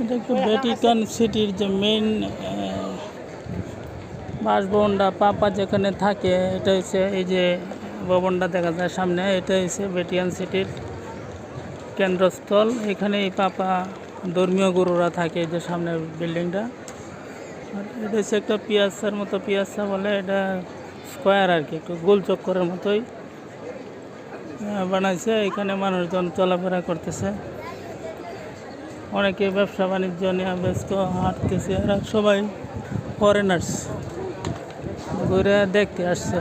এটা একটু ভ্যাটিকান সিটির যে মেইন বাসভবনটা পাপা যেখানে থাকে, এটা হচ্ছে এই যে ভবনটা দেখা যায় সামনে, এটা হচ্ছে ভ্যাটিকান সিটির কেন্দ্রস্থল। এখানে এই পাপা ধর্মীয় গুরুরা থাকে, এই যে সামনে বিল্ডিংটা। আর এটা হচ্ছে একটা পিয়াসার মতো, পিয়াসা বলে, এটা স্কোয়ার আর কি, একটু গোল চক্করের মতোই বানাইছে। এখানে মানুষজন চলাফেরা করতেছে, অনেকে ব্যবসা বাণিজ্য নিয়ে ব্যস্ত, হাঁটতেছে। এরা সবাই ফরেনার্স, ঘুরে দেখতে আসছে।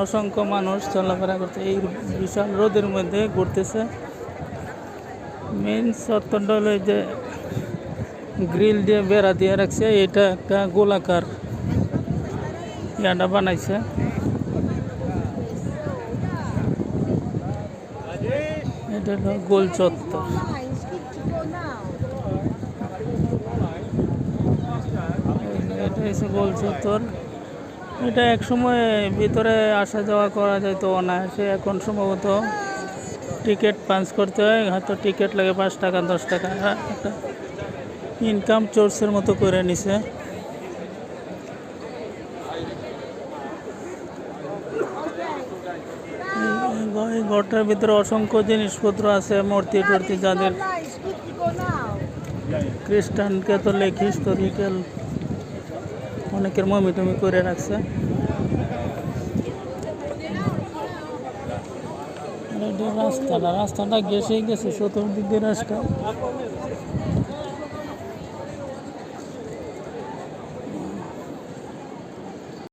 অসংখ্য মানুষ চলাফেরা করছে, এই বিশাল রোদের মধ্যে ঘুরতেছে। মেন চত্বরটা হলো যে গ্রিল দিয়ে বেড়া দিয়ে রাখছে, এটা একটা গোলাকার ইয়াটা বানাইছে। এটা হলো গোল চত্বর। এটা হচ্ছে গোল চত্বর। এটা এক সময় ভিতরে আসা যাওয়া করা যায় তো অনায়াসে, এখন সম্ভবত টিকিট পাঞ্চ করতে হয়, হয়তো টিকিট লাগে 5 টাকা 10 টাকা। একটা ইনকাম সোর্সের মতো করে নিছে। এই ঘরটার ভিতরে অসংখ্য জিনিসপত্র আছে, মূর্তি টর্তি, যাদের খ্রিস্টান, ক্যাথলিক, হিস্টোরিক্যাল অনেকের মমি টমি করে রাখছে। রাস্তাটা গেছে চতুর্দিক দিয়ে রাস্তা।